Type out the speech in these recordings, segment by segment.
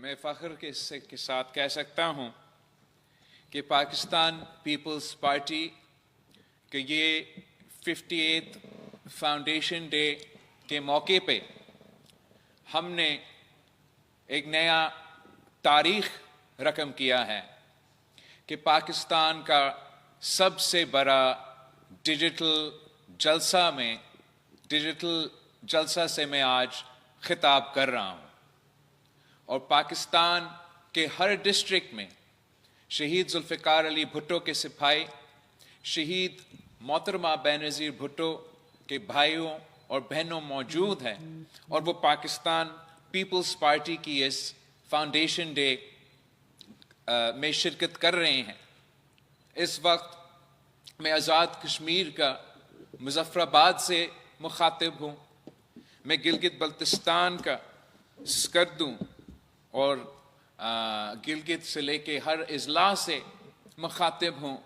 میں فخر کے ساتھ کہہ سکتا ہوں کہ پاکستان پیپلز پارٹی کہ یہ 58 فاؤنڈیشن ڈے کے موقع پہ ہم نے ایک نیا تاریخ رقم کیا ہے کہ پاکستان کا سب سے بڑا ڈیجیٹل جلسہ سے میں آج خطاب کر رہا ہوں، اور پاکستان کے ہر ڈسٹرکٹ میں شہید ذوالفقار علی بھٹو کے سپاہی، شہید محترمہ بینظیر بھٹو کے بھائیوں اور بہنوں موجود ہیں، اور وہ پاکستان پیپلز پارٹی کی اس فاؤنڈیشن ڈے میں شرکت کر رہے ہیں۔ اس وقت میں آزاد کشمیر کا مظفر آباد سے مخاطب ہوں، میں گلگت بلتستان کا سکردو اور گلگت سے لے کے ہر اضلاع سے مخاطب ہوں،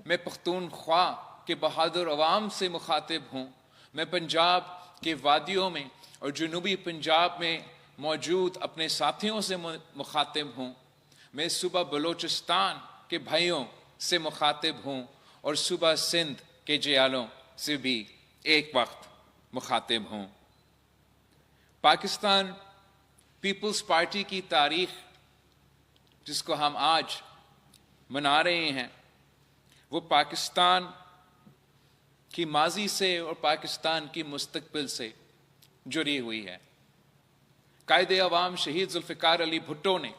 میں پختونخوا کے بہادر عوام سے مخاطب ہوں، میں پنجاب کے وادیوں میں اور جنوبی پنجاب میں موجود اپنے ساتھیوں سے مخاطب ہوں، میں صوبہ بلوچستان کے بھائیوں سے مخاطب ہوں، اور صوبہ سندھ کے جیالوں سے بھی ایک وقت مخاطب ہوں۔ پاکستان پیپلز پارٹی کی تاریخ جس کو ہم آج منا رہے ہیں وہ پاکستان کی ماضی سے اور پاکستان کی مستقبل سے جڑی ہوئی ہے۔ قائد عوام شہید ذوالفقار علی بھٹو نے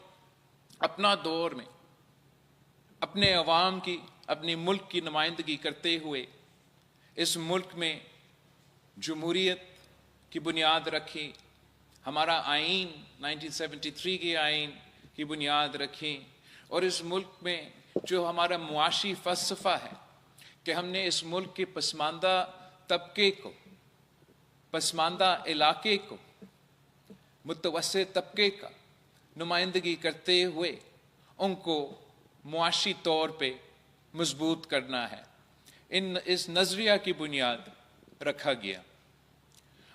اپنا دور میں اپنے عوام کی، اپنی ملک کی نمائندگی کرتے ہوئے اس ملک میں جمہوریت کی بنیاد رکھی، ہمارا آئین 1973 کے آئین کی بنیاد رکھی، اور اس ملک میں جو ہمارا معاشی فلسفہ ہے کہ ہم نے اس ملک کے پسماندہ طبقے کو، پسماندہ علاقے کو، متوسط طبقے کا نمائندگی کرتے ہوئے ان کو معاشی طور پہ مضبوط کرنا ہے، اس نظریہ کی بنیاد رکھا گیا۔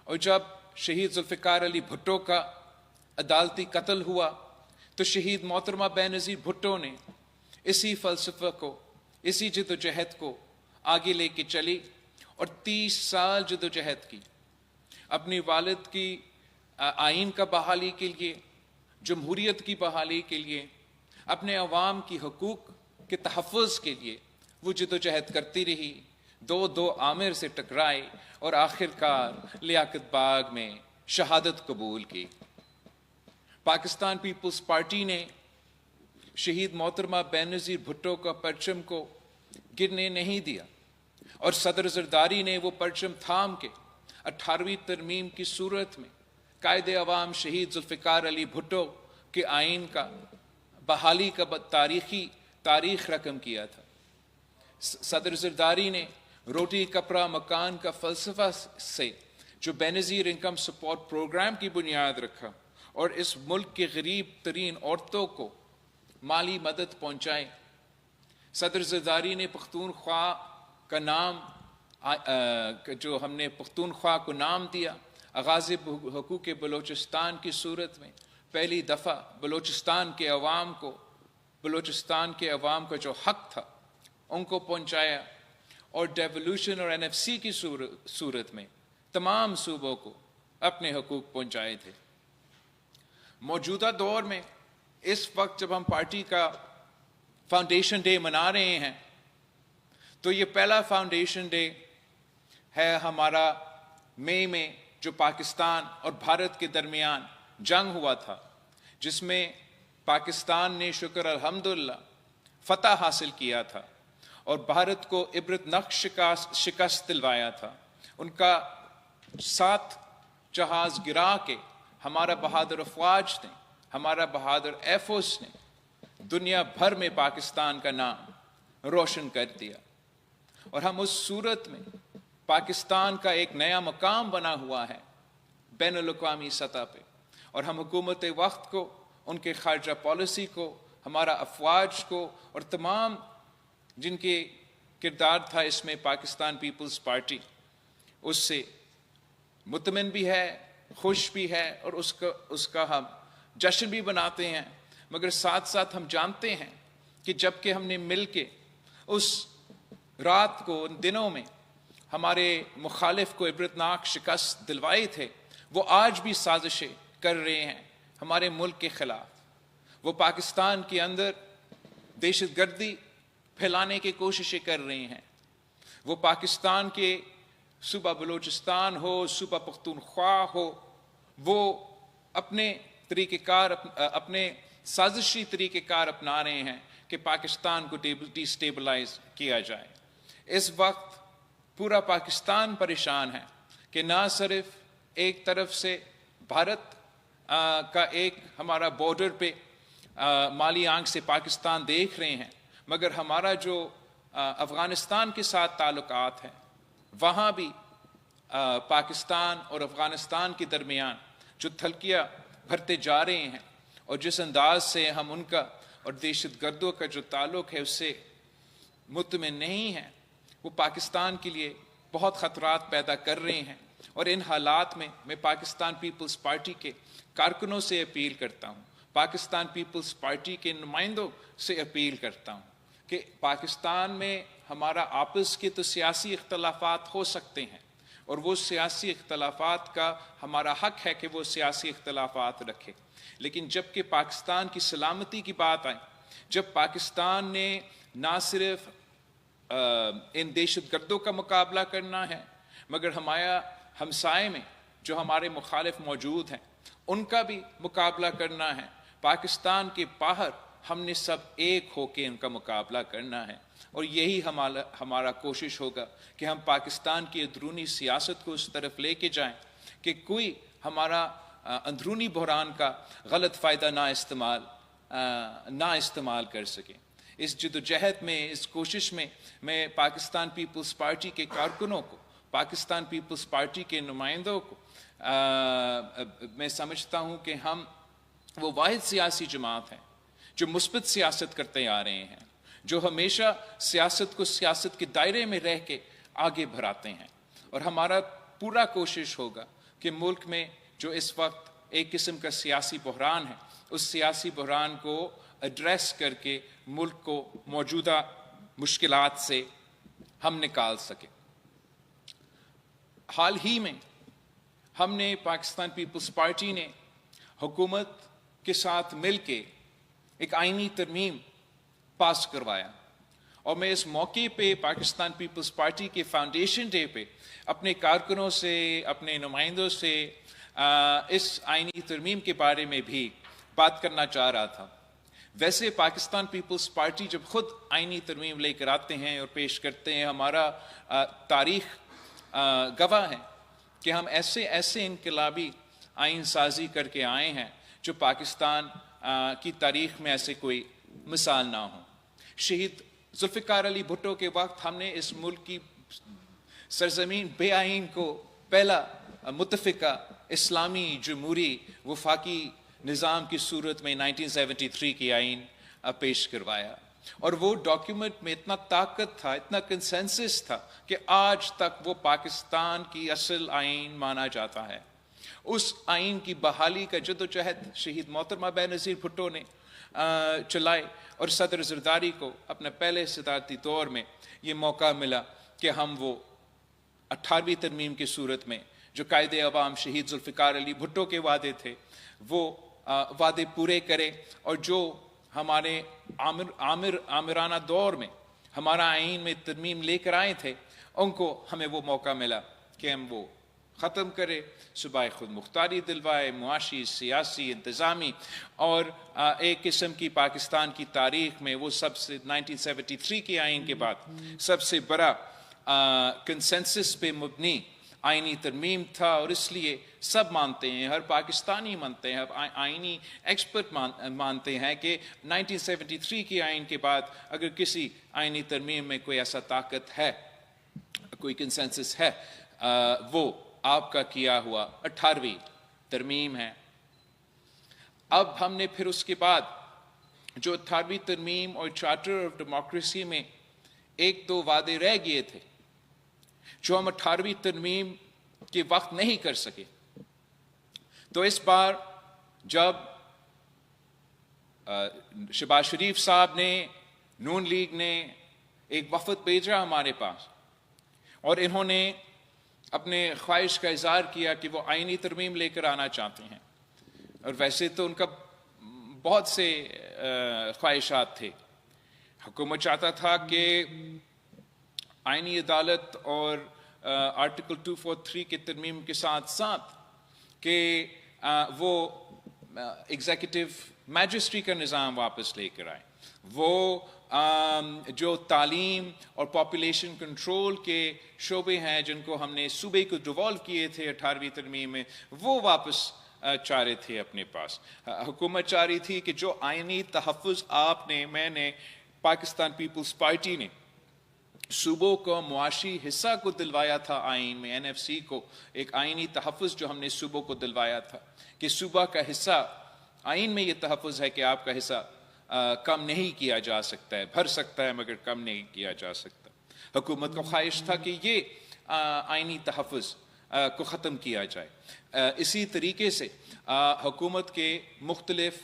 اور جب شہید ذوالفقار علی بھٹو کا عدالتی قتل ہوا تو شہید محترمہ بینظیر بھٹو نے اسی فلسفہ کو، اسی جدوجہد کو آگے لے کے چلی اور 30 سال جدوجہد کی، اپنی والد کی آئین کا بحالی کے لیے، جمہوریت کی بحالی کے لیے، اپنے عوام کی حقوق کے تحفظ کے لیے وہ جدوجہد کرتی رہی، دو آمر سے ٹکرائی اور آخرکار لیاقت باغ میں شہادت قبول کی۔ پاکستان پیپلز پارٹی نے شہید محترمہ بینظیر بھٹو کا پرچم کو گرنے نہیں دیا، اور صدر زرداری نے وہ پرچم تھام کے 18ویں ترمیم کی صورت میں قائد عوام شہید ذوالفقار علی بھٹو کے آئین کا بحالی کا تاریخ رقم کیا تھا۔ صدر زرداری نے روٹی کپڑا مکان کا فلسفہ سے جو بینظیر انکم سپورٹ پروگرام کی بنیاد رکھا اور اس ملک کے غریب ترین عورتوں کو مالی مدد پہنچائے۔ صدر زرداری نے پختونخوا کا نام جو ہم نے پختونخوا کو نام دیا، آغاز حقوق بلوچستان کی صورت میں پہلی دفعہ بلوچستان کے عوام کا جو حق تھا ان کو پہنچایا، اور ڈیولوشن اور NFC کی صورت میں تمام صوبوں کو اپنے حقوق پہنچائے تھے۔ موجودہ دور میں اس وقت جب ہم پارٹی کا فاؤنڈیشن ڈے منا رہے ہیں تو یہ پہلا فاؤنڈیشن ڈے ہے ہمارا مئی میں جو پاکستان اور بھارت کے درمیان جنگ ہوا تھا، جس میں پاکستان نے شکر الحمدللہ فتح حاصل کیا تھا اور بھارت کو عبرتناک شکست دلوایا تھا۔ ان کا 7 جہاز گرا کے ہمارا بہادر افواج نے، ہمارا بہادر ایئر فورس نے دنیا بھر میں پاکستان کا نام روشن کر دیا، اور ہم اس صورت میں پاکستان کا ایک نیا مقام بنا ہوا ہے بین الاقوامی سطح پہ، اور ہم حکومت وقت کو، ان کے خارجہ پالیسی کو، ہمارا افواج کو، اور تمام جن کے کردار تھا اس میں پاکستان پیپلز پارٹی، اس سے مطمئن بھی ہے، خوش بھی ہے، اور اس کا ہم جشن بھی مناتے ہیں، مگر ساتھ ساتھ ہم جانتے ہیں کہ جب کہ ہم نے مل کے اس رات کو، ان دنوں میں ہمارے مخالف کو عبرتناک شکست دلوائے تھے، وہ آج بھی سازشیں کر رہے ہیں ہمارے ملک کے خلاف۔ وہ پاکستان کے اندر دہشت گردی پھیلانے کی کوششیں کر رہے ہیں۔ وہ پاکستان کے صوبہ بلوچستان ہو، صوبہ پختونخوا ہو، وہ اپنے طریقہ کار، اپنے سازشی طریقہ کار اپنا رہے ہیں کہ پاکستان کو ڈی سٹیبلائز کیا جائے۔ اس وقت پورا پاکستان پریشان ہے کہ نہ صرف ایک طرف سے بھارت کا ایک ہمارا بارڈر پہ مالی آنکھ سے پاکستان دیکھ رہے ہیں، مگر ہمارا جو افغانستان کے ساتھ تعلقات ہیں، وہاں بھی پاکستان اور افغانستان کے درمیان جو تھلکیاں بھرتے جا رہے ہیں، اور جس انداز سے ہم ان کا اور دہشت گردوں کا جو تعلق ہے اس سے مطمئن نہیں ہیں، وہ پاکستان کے لیے بہت خطرات پیدا کر رہے ہیں۔ اور ان حالات میں میں پاکستان پیپلز پارٹی کے کارکنوں سے اپیل کرتا ہوں، پاکستان پیپلز پارٹی کے نمائندوں سے اپیل کرتا ہوں کہ پاکستان میں ہمارا آپس کے تو سیاسی اختلافات ہو سکتے ہیں، اور وہ سیاسی اختلافات کا ہمارا حق ہے کہ وہ سیاسی اختلافات رکھے، لیکن جب کہ پاکستان کی سلامتی کی بات آئے، جب پاکستان نے نہ صرف ان دہشت گردوں کا مقابلہ کرنا ہے، مگر ہمارا ہمسائے میں جو ہمارے مخالف موجود ہیں ان کا بھی مقابلہ کرنا ہے، پاکستان کے باہر ہم نے سب ایک ہو کے ان کا مقابلہ کرنا ہے۔ اور یہی ہمارا کوشش ہوگا کہ ہم پاکستان کی اندرونی سیاست کو اس طرف لے کے جائیں کہ کوئی ہمارا اندرونی بحران کا غلط فائدہ نہ استعمال کر سکے۔ اس جدوجہد میں، اس کوشش میں، میں پاکستان پیپلز پارٹی کے کارکنوں کو، پاکستان پیپلز پارٹی کے نمائندوں کو میں سمجھتا ہوں کہ ہم وہ واحد سیاسی جماعت ہیں جو مثبت سیاست کرتے آ رہے ہیں، جو ہمیشہ سیاست کو سیاست کے دائرے میں رہ کے آگے بڑھاتے ہیں، اور ہمارا پورا کوشش ہوگا کہ ملک میں جو اس وقت ایک قسم کا سیاسی بحران ہے، اس سیاسی بحران کو ایڈریس کر کے ملک کو موجودہ مشکلات سے ہم نکال سکیں۔ حال ہی میں ہم نے، پاکستان پیپلز پارٹی نے حکومت کے ساتھ مل کے ایک آئینی ترمیم پاس کروایا، اور میں اس موقع پہ پاکستان پیپلز پارٹی کے فاؤنڈیشن ڈے پہ اپنے کارکنوں سے، اپنے نمائندوں سے اس آئینی ترمیم کے بارے میں بھی بات کرنا چاہ رہا تھا۔ ویسے پاکستان پیپلز پارٹی جب خود آئینی ترمیم لے کر آتے ہیں اور پیش کرتے ہیں، ہمارا تاریخ گواہ ہے کہ ہم ایسے انقلابی آئین سازی کر کے آئے ہیں جو پاکستان کی تاریخ میں ایسے کوئی مثال نہ ہو۔ شہید ذوالفقار علی بھٹو کے وقت ہم نے اس ملک کی سرزمین بے آئین کو پہلا متفقہ اسلامی جمہوری وفاقی نظام کی صورت میں 1973 کی آئین پیش کروایا، اور وہ ڈاکیومنٹ میں اتنا طاقت تھا، اتنا کنسنسس تھا کہ آج تک وہ پاکستان کی اصل آئین مانا جاتا ہے۔ اس آئین کی بحالی کا جدوجہد شہید محترمہ بے نظیر بھٹو نے چلائے، اور صدر زرداری کو اپنے پہلے صدارتی دور میں یہ موقع ملا کہ ہم وہ 18ویں ترمیم کی صورت میں جو قائد عوام شہید ذوالفقار علی بھٹو کے وعدے تھے وہ وعدے پورے کرے، اور جو ہمارے آمرانہ دور میں ہمارا آئین میں ترمیم لے کر آئے تھے، ان کو ہمیں وہ موقع ملا کہ ہم وہ ختم کرے، صوبہ خود مختاری دلوائے، معاشی، سیاسی، انتظامی، اور ایک قسم کی پاکستان کی تاریخ میں وہ سب سے 1973 کے آئین کے بعد سب سے بڑا کنسنسس پہ مبنی آئینی ترمیم تھا، اور اس لیے سب مانتے ہیں، ہر پاکستانی مانتے ہیں، آئینی ایکسپرٹ مانتے ہیں کہ 1973 کی آئین کے بعد اگر کسی آئینی ترمیم میں کوئی ایسا طاقت ہے، کوئی کنسنسس ہے، وہ آپ کا کیا ہوا 18ویں ترمیم ہے۔ اب ہم نے پھر اس کے بعد جو 18ویں ترمیم اور چارٹر آف ڈیموکریسی میں ایک دو وعدے رہ گئے تھے جو ہم 18ویں ترمیم کے وقت نہیں کر سکے، تو اس بار جب شہباز شریف صاحب نے، نون لیگ نے ایک وفد بھیجا ہمارے پاس، اور انہوں نے اپنے خواہش کا اظہار کیا کہ وہ آئینی ترمیم لے کر آنا چاہتے ہیں، اور ویسے تو ان کا بہت سے خواہشات تھے۔ حکومت چاہتا تھا کہ آئینی عدالت اور آرٹیکل 243 کے ترمیم کے ساتھ ساتھ کہ وہ ایگزیکٹو میجسٹری کا نظام واپس لے کر آئے، وہ جو تعلیم اور پاپولیشن کنٹرول کے شعبے ہیں جن کو ہم نے صوبے کو ڈیوالو کیے تھے 18ویں ترمیم میں، وہ واپس چاہ رہے تھے اپنے پاس۔ حکومت چاہ رہی تھی کہ جو آئینی تحفظ میں نے پاکستان پیپلز پارٹی نے صوبوں کو معاشی حصہ کو دلوایا تھا آئین میں، NFC کو ایک آئینی تحفظ جو ہم نے صوبوں کو دلوایا تھا کہ صوبہ کا حصہ، آئین میں یہ تحفظ ہے کہ آپ کا حصہ کم نہیں کیا جا سکتا ہے، بھر سکتا ہے مگر کم نہیں کیا جا سکتا۔ حکومت کو خواہش تھا کہ یہ آئینی تحفظ کو ختم کیا جائے۔ اسی طریقے سے حکومت کے مختلف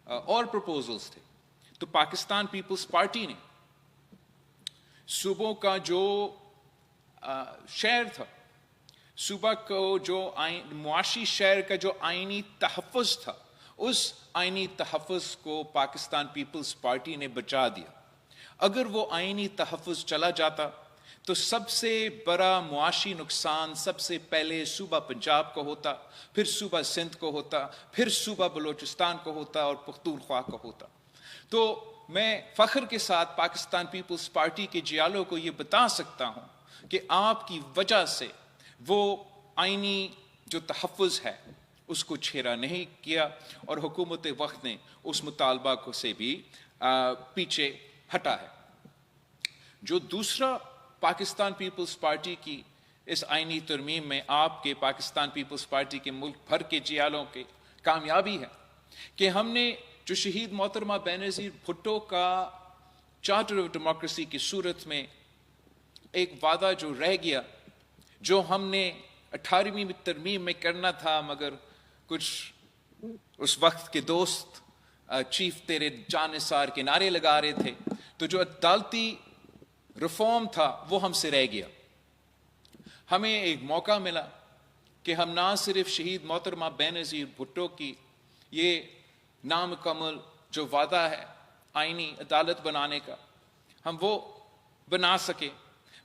اور پروپوزلز تھے، تو پاکستان پیپلز پارٹی نے صوبوں کا جو شہر تھا، صوبہ کو جو معاشی شہر کا جو آئینی تحفظ تھا، اس آئینی تحفظ کو پاکستان پیپلز پارٹی نے بچا دیا۔ اگر وہ آئینی تحفظ چلا جاتا تو سب سے بڑا معاشی نقصان سب سے پہلے صوبہ پنجاب کو ہوتا، پھر صوبہ سندھ کو ہوتا، پھر صوبہ بلوچستان کو ہوتا اور پختونخوا کو ہوتا۔ تو میں فخر کے ساتھ پاکستان پیپلز پارٹی کے جیالوں کو یہ بتا سکتا ہوں کہ آپ کی وجہ سے وہ آئینی جو تحفظ ہے اس کو چھیڑا نہیں کیا، اور حکومت وقت نے اس مطالبہ کو سے بھی پیچھے ہٹا ہے۔ جو دوسرا پاکستان پیپلز پارٹی کی اس آئینی ترمیم میں آپ کے پاکستان پیپلز پارٹی کے ملک بھر کے جیالوں کے کامیابی ہے کہ ہم نے جو شہید محترمہ بینظیر بھٹو کا چارٹر آف ڈیموکریسی کی صورت میں ایک وعدہ جو رہ گیا، جو ہم نے 18ویں ترمیم میں کرنا تھا مگر کچھ اس وقت کے دوست چیف تیرے جان نثار کے نعرے لگا رہے تھے، تو جو عدالتی ریفارم تھا وہ ہم سے رہ گیا۔ ہمیں ایک موقع ملا کہ ہم نہ صرف شہید محترمہ بینظیر بھٹو کی یہ نامکمل جو وعدہ ہے آئینی عدالت بنانے کا ہم وہ بنا سکے،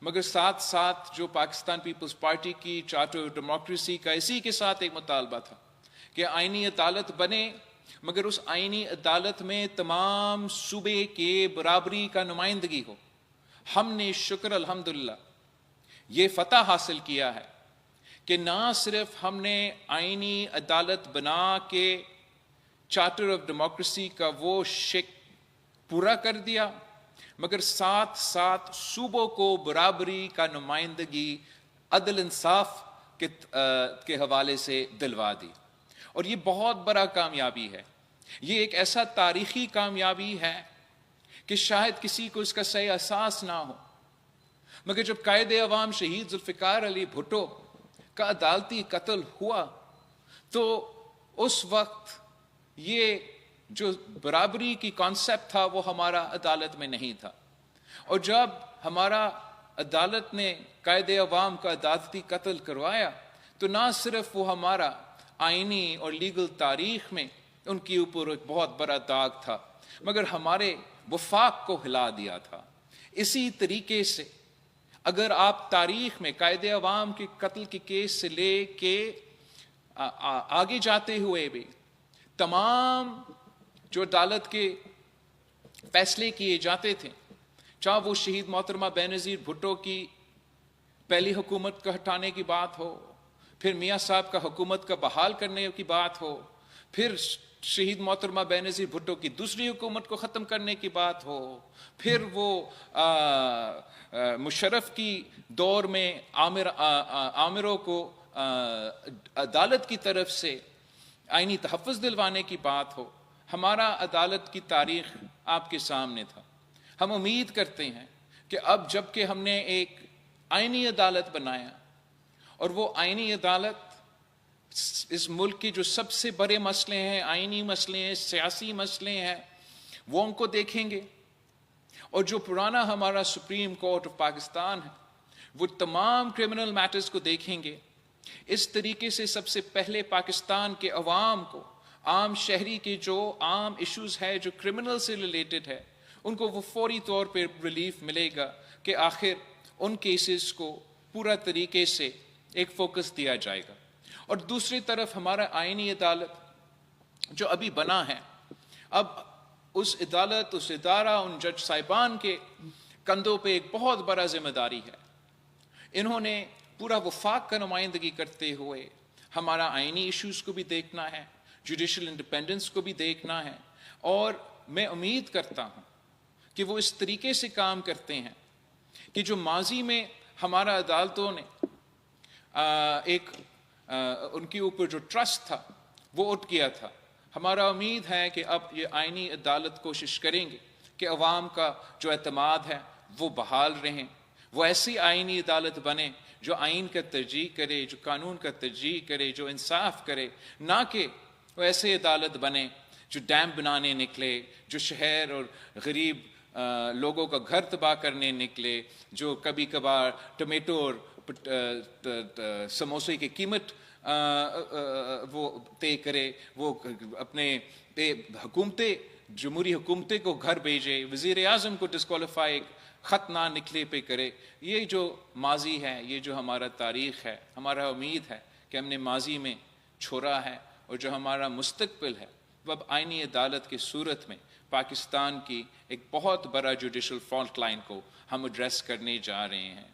مگر ساتھ ساتھ جو پاکستان پیپلز پارٹی کی چارٹر آف ڈیموکریسی کا اسی کے ساتھ ایک مطالبہ تھا کہ آئینی عدالت بنے، مگر اس آئینی عدالت میں تمام صوبے کے برابری کا نمائندگی ہو۔ ہم نے شکر الحمدللہ یہ فتح حاصل کیا ہے کہ نہ صرف ہم نے آئینی عدالت بنا کے چارٹر آف ڈیموکریسی کا وہ شک پورا کر دیا، مگر ساتھ ساتھ صوبوں کو برابری کا نمائندگی عدل انصاف کے حوالے سے دلوا دی، اور یہ بہت بڑا کامیابی ہے۔ یہ ایک ایسا تاریخی کامیابی ہے کہ شاید کسی کو اس کا صحیح احساس نہ ہو، مگر جب قائد عوام شہید ذوالفقار علی بھٹو کا عدالتی قتل ہوا تو اس وقت یہ جو برابری کی کانسیپٹ تھا وہ ہمارا عدالت میں نہیں تھا، اور جب ہمارا عدالت نے قائد عوام کا عدالتی قتل کروایا تو نہ صرف وہ ہمارا آئینی اور لیگل تاریخ میں ان کے اوپر ایک بہت بڑا داغ تھا، مگر ہمارے وفاق کو ہلا دیا تھا۔ اسی طریقے سے اگر آپ تاریخ میں قائد عوام کے قتل کے کیس سے لے کے آگے جاتے ہوئے بھی تمام جو عدالت کے فیصلے کیے جاتے تھے، چاہے وہ شہید محترمہ بینظیر بھٹو کی پہلی حکومت کا ہٹانے کی بات ہو، پھر میاں صاحب کا حکومت کا بحال کرنے کی بات ہو، پھر شہید محترمہ بینظیر بھٹو کی دوسری حکومت کو ختم کرنے کی بات ہو، پھر وہ مشرف کی دور میں عامروں کو عدالت کی طرف سے آئینی تحفظ دلوانے کی بات ہو، ہمارا عدالت کی تاریخ آپ کے سامنے تھا۔ ہم امید کرتے ہیں کہ اب جب کہ ہم نے ایک آئینی عدالت بنایا، اور وہ آئینی عدالت اس ملک کے جو سب سے بڑے مسئلے ہیں، آئینی مسئلے ہیں، سیاسی مسئلے ہیں، وہ ان کو دیکھیں گے، اور جو پرانا ہمارا سپریم کورٹ آف پاکستان ہے وہ تمام کرمنل میٹرز کو دیکھیں گے۔ اس طریقے سے سب سے پہلے پاکستان کے عوام کو، عام شہری کے جو عام ایشوز ہے جو کرمنل سے ریلیٹڈ ہے، ان کو وہ فوری طور پہ ریلیف ملے گا کہ آخر ان کیسز کو پورا طریقے سے ایک فوکس دیا جائے گا۔ اور دوسری طرف ہمارا آئینی عدالت جو ابھی بنا ہے، اب اس عدالت، اس ادارہ، ان جج صاحبان کے کندھوں پہ ایک بہت بڑا ذمہ داری ہے۔ انہوں نے پورا وفاق کا نمائندگی کرتے ہوئے ہمارا آئینی ایشوز کو بھی دیکھنا ہے، جوڈیشل انڈیپینڈنس کو بھی دیکھنا ہے، اور میں امید کرتا ہوں کہ وہ اس طریقے سے کام کرتے ہیں کہ جو ماضی میں ہمارا عدالتوں نے ان کے اوپر جو ٹرسٹ تھا وہ اٹھ گیا تھا، ہمارا امید ہے کہ اب یہ آئینی عدالت کوشش کریں گے کہ عوام کا جو اعتماد ہے وہ بحال رہیں، وہ ایسی آئینی عدالت بنے جو آئین کا ترجیح کرے، جو قانون کا ترجیح کرے، جو انصاف کرے، نہ کہ وہ ایسے عدالت بنے جو ڈیم بنانے نکلے، جو شہر اور غریب لوگوں کا گھر تباہ کرنے نکلے، جو کبھی کبھار ٹمیٹو اور سموسے کی قیمت وہ طے کرے، وہ اپنے حکومتیں، جمہوری حکومتیں کو گھر بھیجے، وزیر اعظم کو ڈسکوالیفائی خط نہ نکلے پہ کرے۔ یہ جو ماضی ہے، یہ جو ہمارا تاریخ ہے، ہمارا امید ہے کہ ہم نے ماضی میں چھوڑا ہے، اور جو ہمارا مستقبل ہے وہ اب آئینی عدالت کی صورت میں پاکستان کی ایک بہت بڑا جوڈیشل فالٹ لائن کو ہم ایڈریس کرنے جا رہے ہیں۔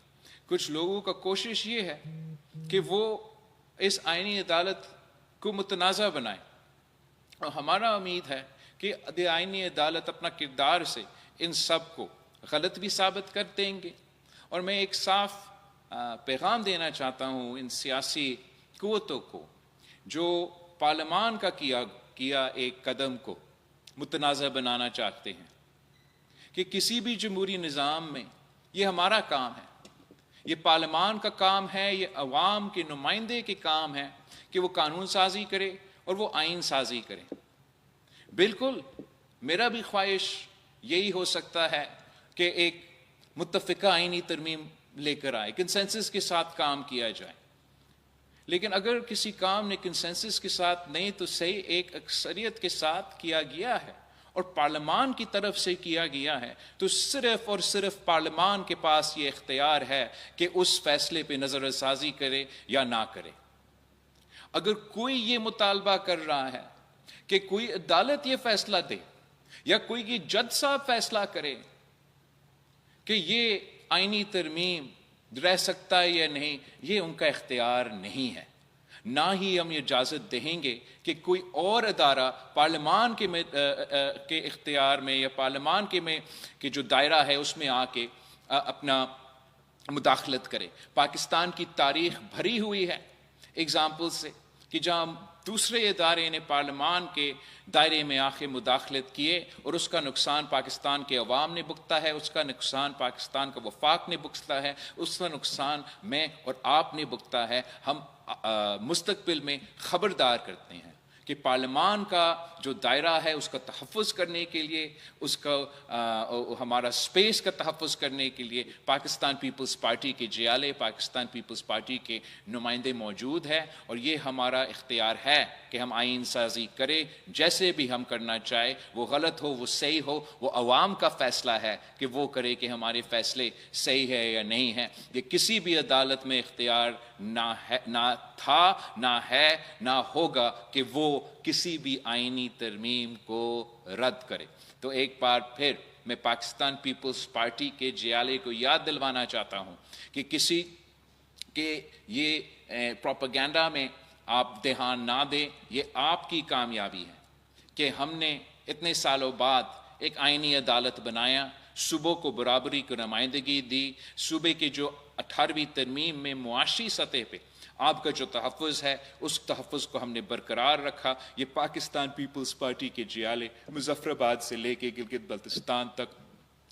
کچھ لوگوں کا کوشش یہ ہے کہ وہ اس آئینی عدالت کو متنازع بنائیں، اور ہمارا امید ہے کہ آئینی عدالت اپنا کردار سے ان سب کو غلط بھی ثابت کر دیں گے۔ اور میں ایک صاف پیغام دینا چاہتا ہوں ان سیاسی قوتوں کو جو پارلیمان کا کیا ایک قدم کو متنازع بنانا چاہتے ہیں، کہ کسی بھی جمہوری نظام میں یہ ہمارا کام ہے، یہ پارلیمان کا کام ہے، یہ عوام کے نمائندے کے کام ہے کہ وہ قانون سازی کرے اور وہ آئین سازی کرے۔ بالکل میرا بھی خواہش یہی ہو سکتا ہے کہ ایک متفقہ آئینی ترمیم لے کر آئے، کنسنسس کے ساتھ کام کیا جائے، لیکن اگر کسی کام نے کنسنسس کے ساتھ نہیں تو صحیح ایک اکثریت کے ساتھ کیا گیا ہے اور پارلیمان کی طرف سے کیا گیا ہے، تو صرف اور صرف پارلیمان کے پاس یہ اختیار ہے کہ اس فیصلے پہ نظر ثانی کرے یا نہ کرے۔ اگر کوئی یہ مطالبہ کر رہا ہے کہ کوئی عدالت یہ فیصلہ دے یا کوئی یہ جج صاحب فیصلہ کرے کہ یہ آئینی ترمیم رہ سکتا ہے یا نہیں، یہ ان کا اختیار نہیں ہے۔ نہ ہی ہم یہ اجازت دیں گے کہ کوئی اور ادارہ پارلیمان کے اختیار میں یا پارلیمان کے جو دائرہ ہے اس میں آ کے اپنا مداخلت کرے۔ پاکستان کی تاریخ بھری ہوئی ہے اگزامپل سے کہ جہاں دوسرے ادارے نے پارلیمان کے دائرے میں آ کے مداخلت کیے اور اس کا نقصان پاکستان کے عوام نے بھگتا ہے، اس کا نقصان پاکستان کا وفاق نے بھگتا ہے، اس کا نقصان میں اور آپ نے بھگتا ہے۔ ہم مستقبل میں خبردار کرتے ہیں کہ پارلیمان کا جو دائرہ ہے اس کا تحفظ کرنے کے لیے، اس کا ہمارا سپیس کا تحفظ کرنے کے لیے پاکستان پیپلز پارٹی کے جیالے، پاکستان پیپلز پارٹی کے نمائندے موجود ہیں، اور یہ ہمارا اختیار ہے کہ ہم آئین سازی کریں جیسے بھی ہم کرنا چاہے، وہ غلط ہو وہ صحیح ہو، وہ عوام کا فیصلہ ہے کہ وہ کرے کہ ہمارے فیصلے صحیح ہے یا نہیں ہیں۔ یہ کسی بھی عدالت میں اختیار نہ تھا، نہ ہے، نہ ہوگا کہ وہ کسی بھی آئینی ترمیم کو رد کرے۔ تو ایک بار پھر میں پاکستان پیپلز پارٹی کے جیالے کو یاد دلوانا چاہتا ہوں کہ یہ پروپیگنڈا میں آپ دھیان نہ دیں، یہ آپ کی کامیابی ہے کہ ہم نے اتنے سالوں بعد ایک آئینی عدالت بنایا، صوبوں کو برابری کو نمائندگی دی، صوبے کے جو 18ویں ترمیم میں معاشی سطح پہ آپ کا جو تحفظ ہے اس تحفظ کو ہم نے برقرار رکھا۔ یہ پاکستان پیپلز پارٹی کے جیالے مظفر آباد سے لے کے گلگت بلتستان تک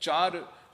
4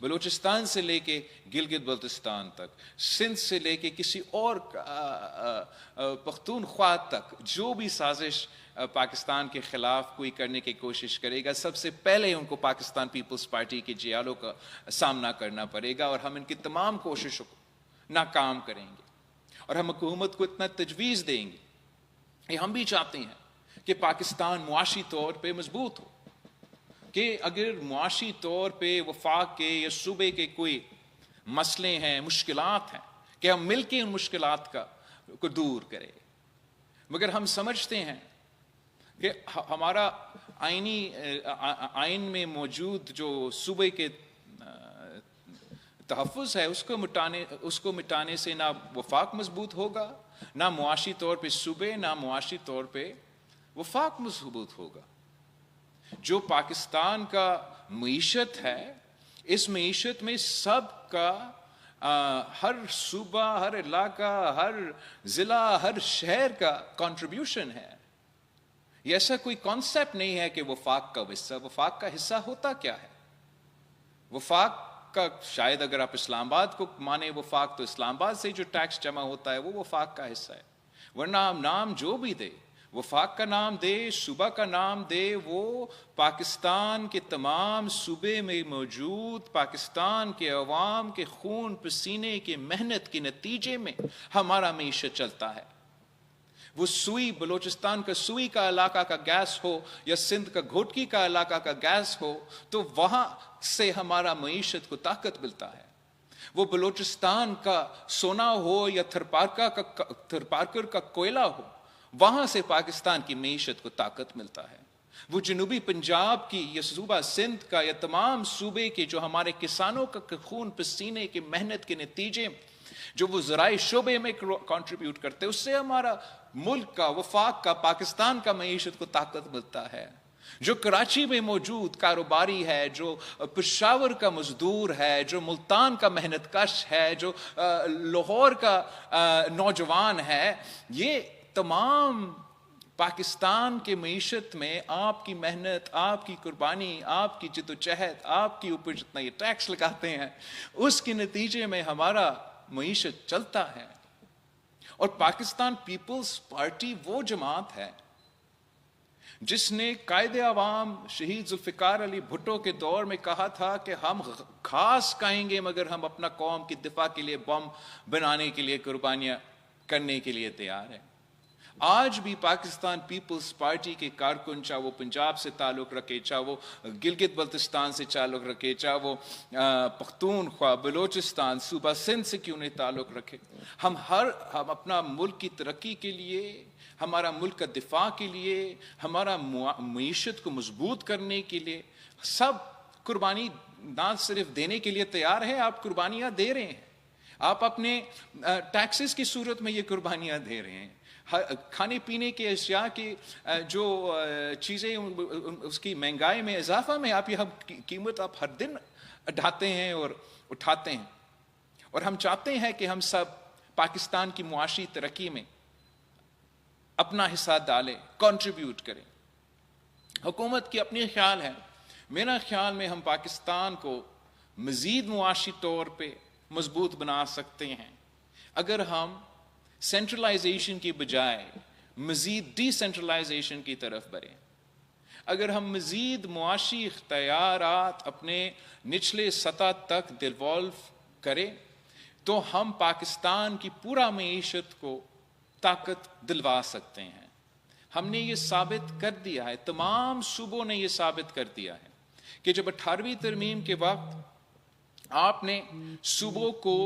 بلوچستان سے لے کے گلگت بلتستان تک، سندھ سے لے کے کسی اور پختونخوا تک جو بھی سازش پاکستان کے خلاف کوئی کرنے کی کوشش کرے گا، سب سے پہلے ان کو پاکستان پیپلز پارٹی کے جیالوں کا سامنا کرنا پڑے گا، اور ہم ان کی تمام کوششوں کو ناکام کریں گے، اور ہم حکومت کو اتنا تجویز دیں گے. یہ ہم بھی چاہتے ہیں کہ پاکستان معاشی طور پہ مضبوط ہو، کہ اگر معاشی طور پہ وفاق کے یا صوبے کے کوئی مسئلے ہیں، مشکلات ہیں، کہ ہم مل کے ان مشکلات کو دور کریں. مگر ہم سمجھتے ہیں کہ ہمارا آئین میں موجود جو صوبے کے تحفظ ہے، اس کو مٹانے سے نہ وفاق مضبوط ہوگا، نہ معاشی طور پہ صوبے، نہ معاشی طور پہ وفاق مضبوط ہوگا. جو پاکستان کا معیشت ہے، اس معیشت میں سب کا ہر صوبہ، ہر علاقہ، ہر ضلع، ہر شہر کا کنٹریبیوشن ہے. یہ ایسا کوئی کانسیپٹ نہیں ہے کہ وفاق کا حصہ. وفاق کا حصہ ہوتا کیا ہے؟ وفاق کا شاید اگر آپ اسلام آباد کو مانے وفاق، تو اسلام آباد سے جو ٹیکس جمع ہوتا ہے وہ وفاق کا حصہ ہے. ورنہ ہم نام جو بھی دے، وفاق کا نام دے، صوبہ کا نام دے، وہ پاکستان کے تمام صوبے میں موجود پاکستان کے عوام کے خون پسینے کی محنت کے نتیجے میں ہمارا معیشت چلتا ہے. وہ سوئی، بلوچستان کا سوئی کا علاقہ کا گیس ہو یا سندھ کا گھوٹکی کا علاقہ کا گیس ہو، تو وہاں سے ہمارا معیشت کو طاقت ملتا ہے. وہ بلوچستان کا سونا ہو یا تھرپارکر کا کوئلہ ہو، وہاں سے پاکستان کی معیشت کو طاقت ملتا ہے. وہ جنوبی پنجاب کی یا صوبہ سندھ کا یا تمام صوبے کے جو ہمارے کسانوں کا خون پسینے کی محنت کے نتیجے جو وہ زرعی شعبے میں کنٹریبیوٹ کرتے، اس سے ہمارا ملک کا، وفاق کا، پاکستان کا معیشت کو طاقت ملتا ہے. جو کراچی میں موجود کاروباری ہے، جو پشاور کا مزدور ہے، جو ملتان کا محنت کش ہے، جو لاہور کا نوجوان ہے، یہ تمام پاکستان کے معیشت میں آپ کی محنت، آپ کی قربانی، آپ کی جدوجہد، آپ کے اوپر جتنا یہ ٹیکس لگاتے ہیں، اس کے نتیجے میں ہمارا معیشت چلتا ہے. اور پاکستان پیپلز پارٹی وہ جماعت ہے جس نے قائد عوام شہید ذوالفقار علی بھٹو کے دور میں کہا تھا کہ ہم گھاس کھائیں گے مگر ہم اپنا قوم کی دفاع کے لیے بم بنانے کے لیے قربانیاں کرنے کے لیے تیار ہیں. آج بھی پاکستان پیپلز پارٹی کے کارکن، چاہے وہ پنجاب سے تعلق رکھے، چاہے وہ گلگت بلتستان سے تعلق رکھے، چاہے وہ پختونخوا، بلوچستان، صوبہ سندھ سے کیوں نہیں تعلق رکھے، ہم اپنا ملک کی ترقی کے لیے، ہمارا ملک کا دفاع کے لیے، ہمارا معیشت کو مضبوط کرنے کے لیے سب قربانی نہ صرف دینے کے لیے تیار ہے، آپ قربانیاں دے رہے ہیں. آپ اپنے ٹیکسز کی صورت میں یہ قربانیاں دے رہے ہیں. کھانے پینے کے اشیاء کی جو چیزیں، اس کی مہنگائی میں اضافہ میں آپ یہ قیمت آپ ہر دن ڈھاتے ہیں اور اٹھاتے ہیں. اور ہم چاہتے ہیں کہ ہم سب پاکستان کی معاشی ترقی میں اپنا حصہ ڈالیں، کنٹریبیوٹ کریں. حکومت کی اپنی خیال ہے. میرا خیال میں ہم پاکستان کو مزید معاشی طور پہ مضبوط بنا سکتے ہیں اگر ہم سینٹرلائزیشن کی بجائے مزید ڈی سینٹرلائزیشن کی طرف بڑھیں. اگر ہم مزید معاشی اختیارات اپنے نچلے سطح تک ڈیولو کریں تو ہم پاکستان کی پورا معیشت کو طاقت دلوا سکتے ہیں. ہم نے یہ ثابت کر دیا ہے، تمام صوبوں نے یہ ثابت کر دیا ہے کہ جب 18ویں ترمیم کے وقت آپ نے صوبوں کو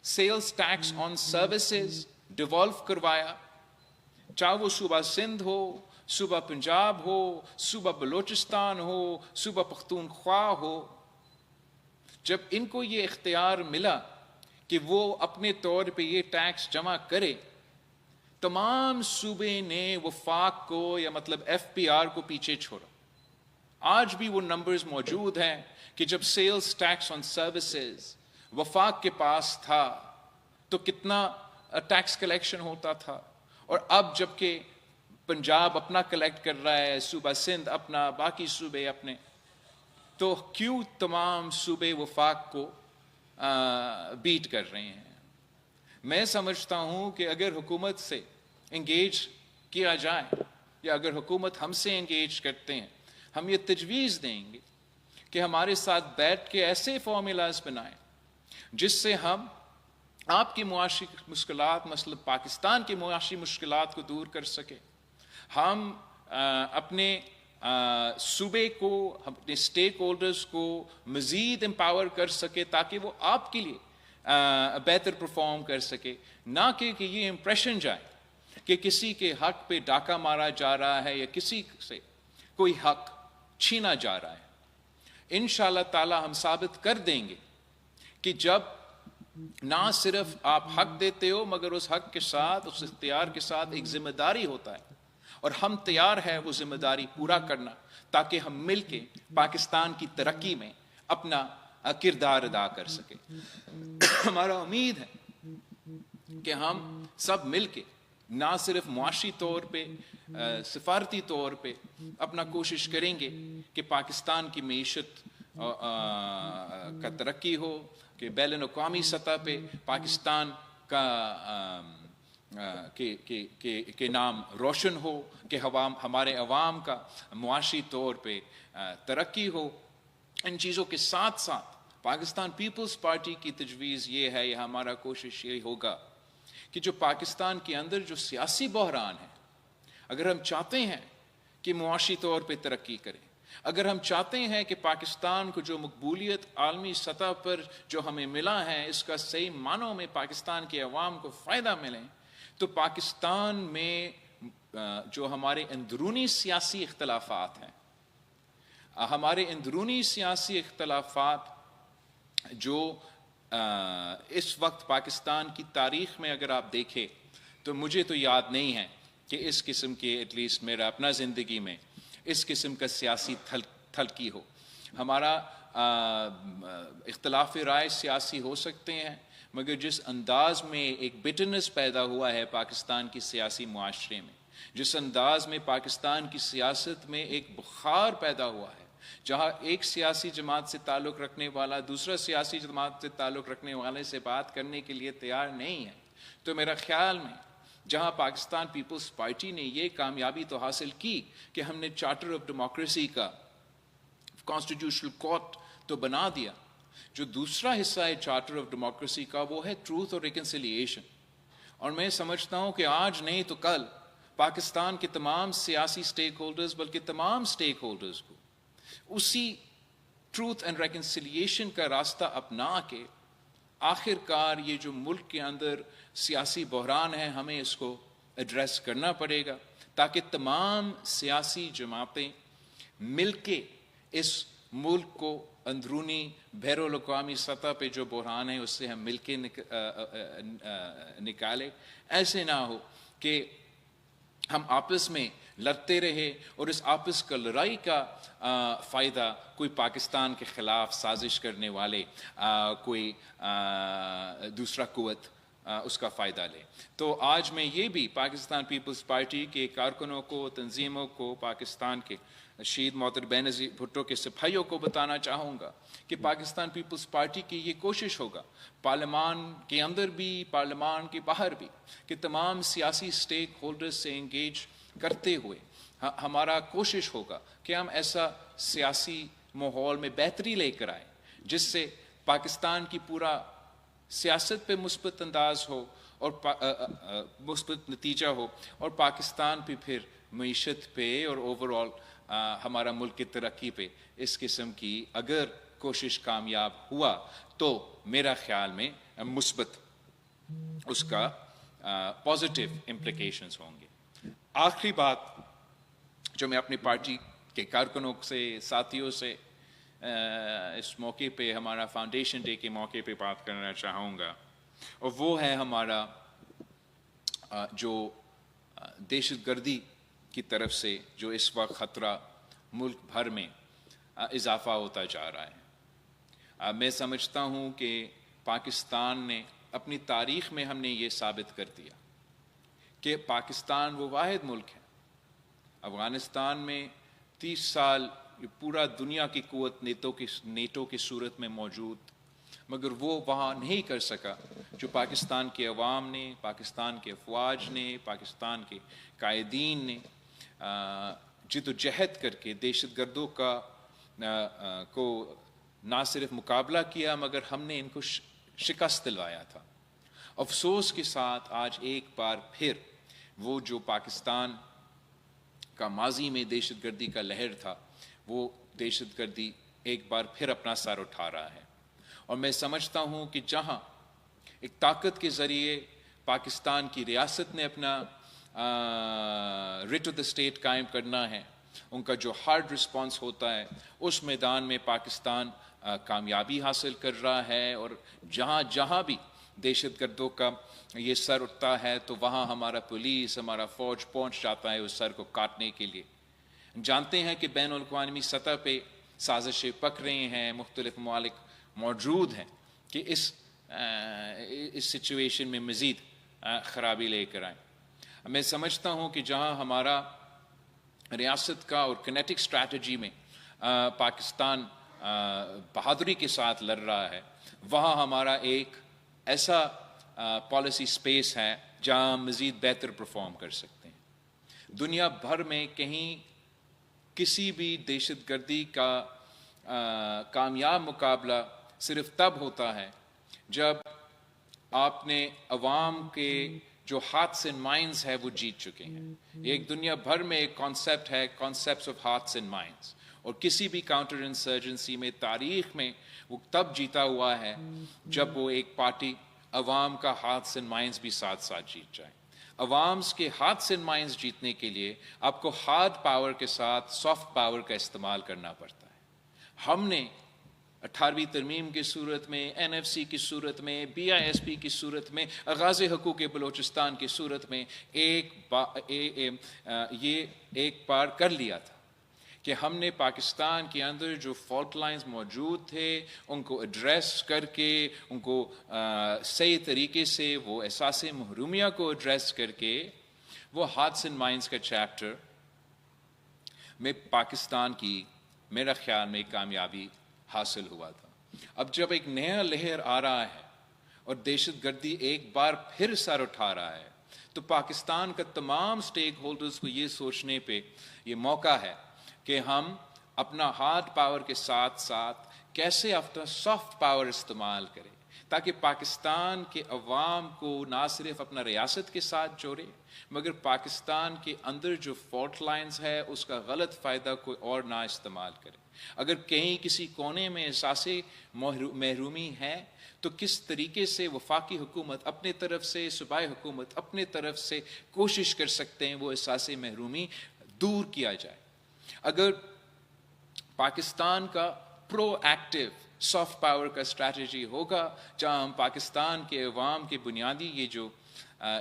سیلز ٹیکس آن سروسز ڈیولو کروایا، چاہے وہ صوبہ سندھ ہو، صوبہ پنجاب ہو، صوبہ بلوچستان ہو، صوبہ پختونخوا ہو، جب ان کو یہ اختیار ملا کہ وہ اپنے طور پہ یہ ٹیکس جمع کرے، تمام صوبے نے وفاق کو یا مطلب ایف پی آر کو پیچھے چھوڑا. آج بھی وہ نمبرز موجود ہیں کہ جب سیلز ٹیکس آن سروسز وفاق کے پاس تھا تو کتنا ٹیکس کلیکشن ہوتا تھا، اور اب جب کہ پنجاب اپنا کلیکٹ کر رہا ہے، صوبہ سندھ اپنا، باقی صوبے اپنے، تو کیوں تمام صوبے وفاق کو بیٹ کر رہے ہیں؟ میں سمجھتا ہوں کہ اگر حکومت سے انگیج کیا جائے یا اگر حکومت ہم سے انگیج کرتے ہیں، ہم یہ تجویز دیں گے کہ ہمارے ساتھ بیٹھ کے ایسے فارمولاز بنائیں جس سے ہم آپ کی معاشی مشکلات، مثلا پاکستان کی معاشی مشکلات کو دور کر سکیں، ہم اپنے صوبے کو، اپنے اسٹیک ہولڈرز کو مزید امپاور کر سکے تاکہ وہ آپ کے لیے بہتر پرفارم کر سکے، نہ کہ یہ امپریشن جائے کہ کسی کے حق پہ ڈاکہ مارا جا رہا ہے یا کسی سے کوئی حق چھینا جا رہا ہے۔ انشاءاللہ تعالی ہم ثابت کر دیں گے کہ جب نہ صرف آپ حق دیتے ہو مگر اس حق کے ساتھ، اس اختیار کے ساتھ ایک ذمہ داری ہوتا ہے، اور ہم تیار ہیں وہ ذمہ داری پورا کرنا تاکہ ہم مل کے پاکستان کی ترقی میں اپنا کردار ادا کر سکیں۔ ہمارا امید ہے کہ ہم سب مل کے نہ صرف معاشی طور پہ، سفارتی طور پہ اپنا کوشش کریں گے کہ پاکستان کی معیشت کا ترقی ہو، کہ بین الاقوامی سطح پہ پاکستان کا کہ نام روشن ہو، کہ ہمارے عوام کا معاشی طور پہ ترقی ہو۔ ان چیزوں کے ساتھ ساتھ پاکستان پیپلز پارٹی کی تجویز یہ ہے، یا ہمارا کوشش یہ ہوگا کہ جو پاکستان کے اندر جو سیاسی بحران ہے، اگر ہم چاہتے ہیں کہ معاشی طور پہ ترقی کریں، اگر ہم چاہتے ہیں کہ پاکستان کو جو مقبولیت عالمی سطح پر جو ہمیں ملا ہے اس کا صحیح معنوں میں پاکستان کے عوام کو فائدہ ملے، تو پاکستان میں جو ہمارے اندرونی سیاسی اختلافات ہیں، ہمارے اندرونی سیاسی اختلافات جو اس وقت پاکستان کی تاریخ میں اگر آپ دیکھیں تو مجھے تو یاد نہیں ہے کہ اس قسم کے، ایٹ لیسٹ میرا اپنا زندگی میں اس قسم کا سیاسی تھلکی ہو۔ ہمارا اختلاف رائے سیاسی ہو سکتے ہیں، مگر جس انداز میں ایک بٹرنس پیدا ہوا ہے پاکستان کی سیاسی معاشرے میں، جس انداز میں پاکستان کی سیاست میں ایک بخار پیدا ہوا ہے، جہاں ایک سیاسی جماعت سے تعلق رکھنے والا دوسرا سیاسی جماعت سے تعلق رکھنے والے سے بات کرنے کے لیے تیار نہیں ہے، تو میرا خیال میں جہاں پاکستان پیپلز پارٹی نے یہ کامیابی تو حاصل کی کہ ہم نے چارٹر آف ڈیموکریسی کا کانسٹیٹیوشنل کورٹ تو بنا دیا، جو دوسرا حصہ ہے چارٹر آف ڈیموکریسی کا وہ ہے ٹروتھ اور ریکنسیلیشن۔ اور میں سمجھتا ہوں کہ آج نہیں تو کل پاکستان کے تمام سیاسی سٹیک ہولڈرز، بلکہ تمام سٹیک ہولڈرز کو اسی ٹروتھ اینڈ ریکنسیلیشن کا راستہ اپنا کے آخر کار یہ جو ملک کے اندر سیاسی بحران ہے ہمیں اس کو ایڈریس کرنا پڑے گا، تاکہ تمام سیاسی جماعتیں مل کے اس ملک کو اندرونی بین الاقوامی سطح پہ جو بحران ہے اس سے ہم مل کے نکالے۔ ایسے نہ ہو کہ ہم آپس میں لڑتے رہے اور اس آپس کا لڑائی کا فائدہ کوئی پاکستان کے خلاف سازش کرنے والے کوئی دوسرا قوت اس کا فائدہ لے۔ تو آج میں یہ بھی پاکستان پیپلز پارٹی کے کارکنوں کو، تنظیموں کو، پاکستان کے شہید محترم بینظیر بھٹو کے سپاہیوں کو بتانا چاہوں گا کہ پاکستان پیپلز پارٹی کی یہ کوشش ہوگا، پارلیمان کے اندر بھی، پارلیمان کے باہر بھی، کہ تمام سیاسی سٹیک ہولڈرز سے انگیج کرتے ہوئے ہمارا کوشش ہوگا کہ ہم ایسا سیاسی ماحول میں بہتری لے کر آئیں جس سے پاکستان کی پورا سیاست پہ مثبت انداز ہو اور مثبت نتیجہ ہو، اور پاکستان پہ پھر معیشت پہ اور اوور آل ہمارا ملک کی ترقی پہ اس قسم کی اگر کوشش کامیاب ہوا تو میرا خیال میں مثبت اس کا پازیٹیو امپلیکیشنز ہوں گے۔ آخری بات جو میں اپنی پارٹی کے کارکنوں سے، ساتھیوں سے اس موقع پہ، ہمارا فاؤنڈیشن ڈے کے موقع پہ بات کرنا چاہوں گا، اور وہ ہے ہمارا جو دہشت گردی کی طرف سے جو اس وقت خطرہ ملک بھر میں اضافہ ہوتا جا رہا ہے۔ میں سمجھتا ہوں کہ پاکستان نے اپنی تاریخ میں ہم نے یہ ثابت کر دیا کہ پاکستان وہ واحد ملک ہے۔ افغانستان میں 30 سال یہ پورا دنیا کی قوت نیٹو کی صورت میں موجود، مگر وہ وہاں نہیں کر سکا جو پاکستان کے عوام نے، پاکستان کے افواج نے، پاکستان کے قائدین نے جد و جہد کر کے دہشت گردوں کو نہ صرف مقابلہ کیا مگر ہم نے ان کو شکست دلوایا تھا۔ افسوس کے ساتھ آج ایک بار پھر وہ جو پاکستان کا ماضی میں دہشت گردی کا لہر تھا، وہ دہشت گردی ایک بار پھر اپنا سر اٹھا رہا ہے۔ اور میں سمجھتا ہوں کہ جہاں ایک طاقت کے ذریعے پاکستان کی ریاست نے اپنا ریٹ آف دا اسٹیٹ قائم کرنا ہے، ان کا جو ہارڈ رسپانس ہوتا ہے، اس میدان میں پاکستان کامیابی حاصل کر رہا ہے، اور جہاں جہاں بھی دہشت گردوں کا یہ سر اٹھتا ہے تو وہاں ہمارا پولیس، ہمارا فوج پہنچ جاتا ہے اس سر کو کاٹنے کے لیے۔ جانتے ہیں کہ بین الاقوامی سطح پہ سازشیں پک رہی ہیں، مختلف ممالک موجود ہیں کہ اس سچویشن میں مزید خرابی لے کر آئیں۔ میں سمجھتا ہوں کہ جہاں ہمارا ریاست کا اور کنیٹک اسٹریٹجی میں پاکستان بہادری کے ساتھ لڑ رہا ہے، وہاں ہمارا ایک ایسا پالیسی سپیس ہے جہاں ہم مزید بہتر پرفارم کر سکتے ہیں۔ دنیا بھر میں کہیں کسی بھی دہشت گردی کا کامیاب مقابلہ صرف تب ہوتا ہے جب آپ نے عوام کے جو ہارٹس اینڈ مائنڈز ہے وہ جیت چکے ہیں۔ ایک دنیا بھر میں ایک کانسیپٹ ہے، concepts of hearts and minds, اور کسی بھی کاؤنٹر انسرجنسی میں تاریخ میں وہ تب جیتا ہوا ہے جب وہ ایک پارٹی عوام کا ہارٹس اینڈ مائنڈز بھی ساتھ ساتھ جیت جائے۔ عوامس کے ہارٹس اینڈ مائنڈز جیتنے کے لیے آپ کو ہارڈ پاور کے ساتھ سافٹ پاور کا استعمال کرنا پڑتا ہے۔ ہم نے 18ویں ترمیم کی صورت میں، این ایف سی کی صورت میں، بی آئی ایس پی کی صورت میں، آغاز حقوق بلوچستان کی صورت میں یہ ایک بار کر لیا تھا کہ ہم نے پاکستان کے اندر جو فالٹ لائنز موجود تھے ان کو ایڈریس کر کے، ان کو صحیح طریقے سے وہ احساس محرومیہ کو ایڈریس کر کے، وہ ہارٹس اینڈ مائنڈز کا چیپٹر میں پاکستان کی میرا خیال میں کامیابی حاصل ہوا تھا۔ اب جب ایک نیا لہر آ رہا ہے اور دہشت گردی ایک بار پھر سر اٹھا رہا ہے تو پاکستان کا تمام سٹیک ہولڈرز کو یہ سوچنے پہ یہ موقع ہے کہ ہم اپنا ہارڈ پاور کے ساتھ ساتھ کیسے اپنا سافٹ پاور استعمال کریں تاکہ پاکستان کے عوام کو نہ صرف اپنا ریاست کے ساتھ جوڑے مگر پاکستان کے اندر جو فالٹ لائنز ہے اس کا غلط فائدہ کوئی اور نہ استعمال کرے۔ اگر کہیں کسی کونے میں احساس محرومی ہے تو کس طریقے سے وفاقی حکومت اپنے طرف سے، صوبائی حکومت اپنے طرف سے کوشش کر سکتے ہیں وہ احساس محرومی دور کیا جائے۔ اگر پاکستان کا پرو ایکٹیو سافٹ پاور کا اسٹریٹجی ہوگا جہاں ہم پاکستان کے عوام کے بنیادی یہ جو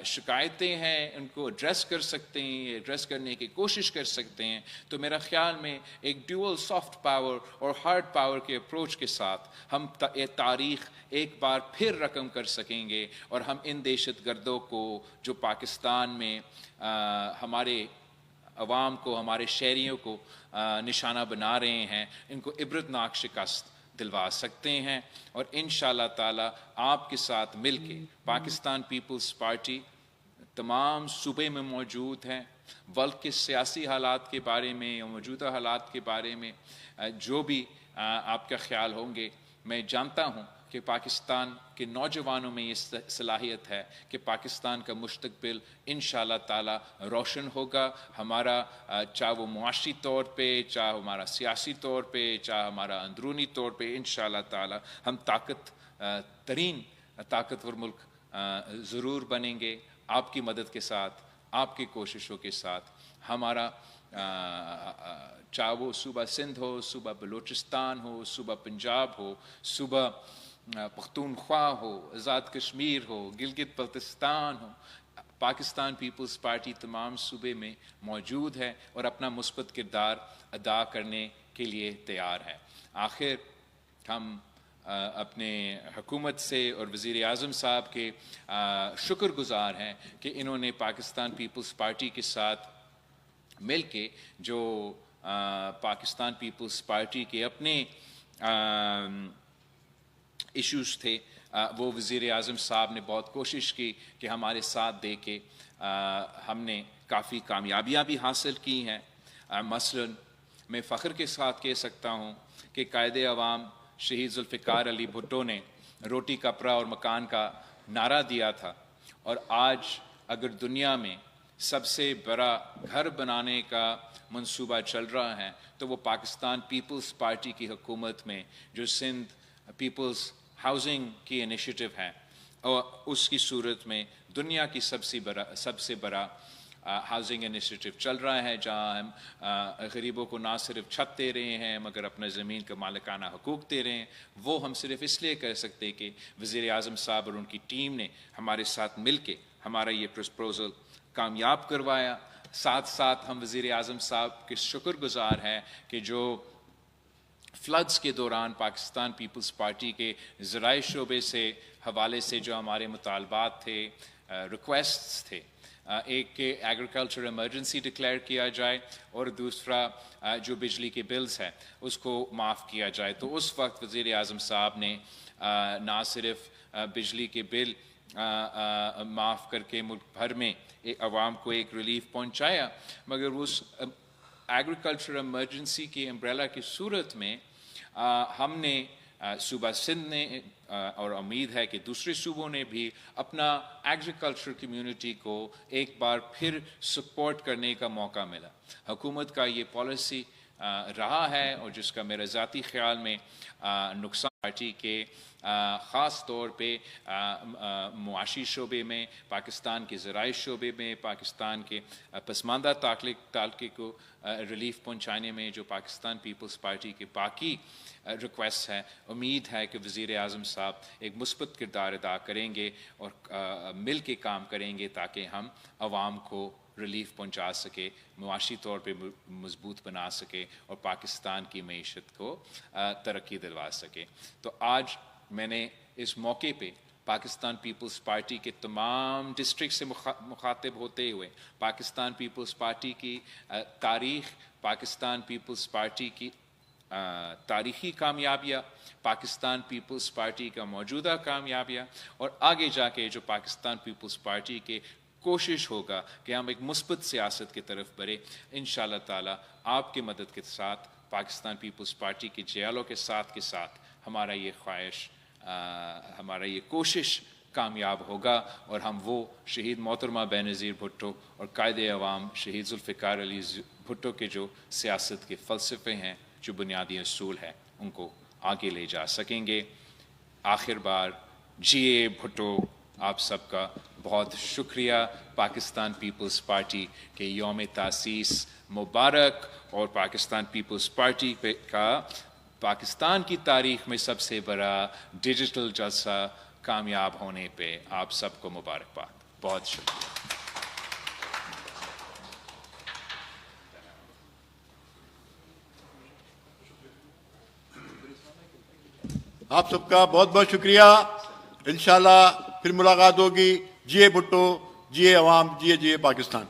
شکایتیں ہیں ان کو ایڈریس کر سکتے ہیں، ایڈریس کرنے کی کوشش کر سکتے ہیں، تو میرا خیال میں ایک ڈیول سافٹ پاور اور ہارڈ پاور کے اپروچ کے ساتھ ہم تاریخ ایک بار پھر رقم کر سکیں گے، اور ہم ان دہشت گردوں کو جو پاکستان میں ہمارے عوام کو، ہمارے شہریوں کو نشانہ بنا رہے ہیں، ان کو عبرتناک شکست دلوا سکتے ہیں۔ اور انشاءاللہ تعالی آپ کے ساتھ مل کے پاکستان پیپلز پارٹی تمام صوبے میں موجود ہے، ملک کے سیاسی حالات کے بارے میں یا موجودہ حالات کے بارے میں جو بھی آپ کا خیال ہوں گے، میں جانتا ہوں کہ پاکستان کے نوجوانوں میں یہ صلاحیت ہے کہ پاکستان کا مستقبل انشاءاللہ تعالی روشن ہوگا۔ ہمارا چاہے وہ معاشی طور پہ، چاہے ہمارا سیاسی طور پہ، چاہے ہمارا اندرونی طور پہ، انشاءاللہ تعالی ہم طاقتور ملک ضرور بنیں گے، آپ کی مدد کے ساتھ، آپ کی کوششوں کے ساتھ۔ ہمارا چاہے وہ صوبہ سندھ ہو، صوبہ بلوچستان ہو، صوبہ پنجاب ہو، صوبہ پختونخوا ہو، آزاد کشمیر ہو، گلگت بلتستان ہو، پاکستان پیپلز پارٹی تمام صوبے میں موجود ہے اور اپنا مثبت کردار ادا کرنے کے لیے تیار ہے۔ آخر ہم اپنے حکومت سے اور وزیر اعظم صاحب کے شکر گزار ہیں کہ انہوں نے پاکستان پیپلز پارٹی کے ساتھ مل کے جو پاکستان پیپلز پارٹی کے اپنے ایشوز تھے وہ وزیر اعظم صاحب نے بہت کوشش کی کہ ہمارے ساتھ دے کے ہم نے کافی کامیابیاں بھی حاصل کی ہیں. مثلاً میں فخر کے ساتھ کہہ سکتا ہوں کہ قائد عوام شہید ذوالفقار علی بھٹو نے روٹی کپڑا اور مکان کا نعرہ دیا تھا, اور آج اگر دنیا میں سب سے بڑا گھر بنانے کا منصوبہ چل رہا ہے تو وہ پاکستان پیپلز پارٹی کی حکومت میں جو سندھ پیپلز ہاؤسنگ کی انیشیٹو ہے, اور اس کی صورت میں دنیا کی سب سے بڑا ہاؤسنگ انیشیٹو چل رہا ہے, جہاں ہم غریبوں کو نہ صرف چھت دے رہے ہیں مگر اپنے زمین کا مالکانہ حقوق دے رہے ہیں. وہ ہم صرف اس لیے کر سکتے کہ وزیر اعظم صاحب اور ان کی ٹیم نے ہمارے ساتھ مل کے ہمارا یہ پروپوزل کامیاب کروایا. ساتھ ساتھ ہم وزیر اعظم صاحب کے شکر گزار ہیں کہ جو فلڈز کے دوران پاکستان پیپلز پارٹی کے زرعی شعبے سے حوالے سے جو ہمارے مطالبات تھے, ریکویسٹس تھے, ایک کہ ایگریکلچر ایمرجنسی ڈکلیئر کیا جائے اور دوسرا جو بجلی کے بلز ہیں اس کو معاف کیا جائے, تو اس وقت وزیر اعظم صاحب نے نہ صرف بجلی کے بل معاف کر کے ملک بھر میں عوام کو ایک ریلیف پہنچایا, مگر اس ایگریکلچر ایمرجنسی کی امبریلا کی صورت میں ہم نے صوبہ سندھ نے اور امید ہے کہ دوسرے صوبوں نے بھی اپنا ایگریکلچر کمیونٹی کو ایک بار پھر سپورٹ کرنے کا موقع ملا. حکومت کا یہ پالیسی رہا ہے اور جس کا میرے ذاتی خیال میں نقصان پارٹی کے خاص طور پہ معاشی شعبے میں, پاکستان کے زرعی شعبے میں, پاکستان کے پسماندہ تعلقے کو ریلیف پہنچانے میں جو پاکستان پیپلز پارٹی کے باقی ریکویسٹ ہے, امید ہے کہ وزیر اعظم صاحب ایک مثبت کردار ادا کریں گے اور مل کے کام کریں گے تاکہ ہم عوام کو ریلیف پہنچا سکے, معاشی طور پہ مضبوط بنا سکے اور پاکستان کی معیشت کو ترقی دلوا سکے. تو آج میں نے اس موقع پہ پاکستان پیپلز پارٹی کے تمام ڈسٹرکٹ سے مخاطب ہوتے ہوئے پاکستان پیپلز پارٹی کی تاریخ, پاکستان پیپلز پارٹی کی تاریخی کامیابیاں, پاکستان پیپلز پارٹی کا موجودہ کامیابیاں, اور آگے جا کے جو پاکستان پیپلز پارٹی کے کوشش ہوگا کہ ہم ایک مثبت سیاست کی طرف بڑھیں, انشاءاللہ تعالی آپ کی مدد کے ساتھ پاکستان پیپلز پارٹی کے جیالوں کے ساتھ ہمارا یہ خواہش, ہمارا یہ کوشش کامیاب ہوگا, اور ہم وہ شہید محترمہ بینظیر بھٹو اور قائد عوام شہید ذوالفقار علی بھٹو کے جو سیاست کے فلسفے ہیں, جو بنیادی اصول ہیں, ان کو آگے لے جا سکیں گے. آخر بار جی اے بھٹو, آپ سب کا بہت شکریہ. پاکستان پیپلز پارٹی کے یوم تاسیس مبارک, اور پاکستان پیپلز پارٹی کا پاکستان کی تاریخ میں سب سے بڑا ڈیجیٹل جلسہ کامیاب ہونے پہ آپ سب کو مبارکباد. بہت شکریہ. آپ سب کا بہت بہت شکریہ. انشاءاللہ پھر ملاقات ہوگی. جی اے بھٹو, جی اے عوام, جی اے پاکستان.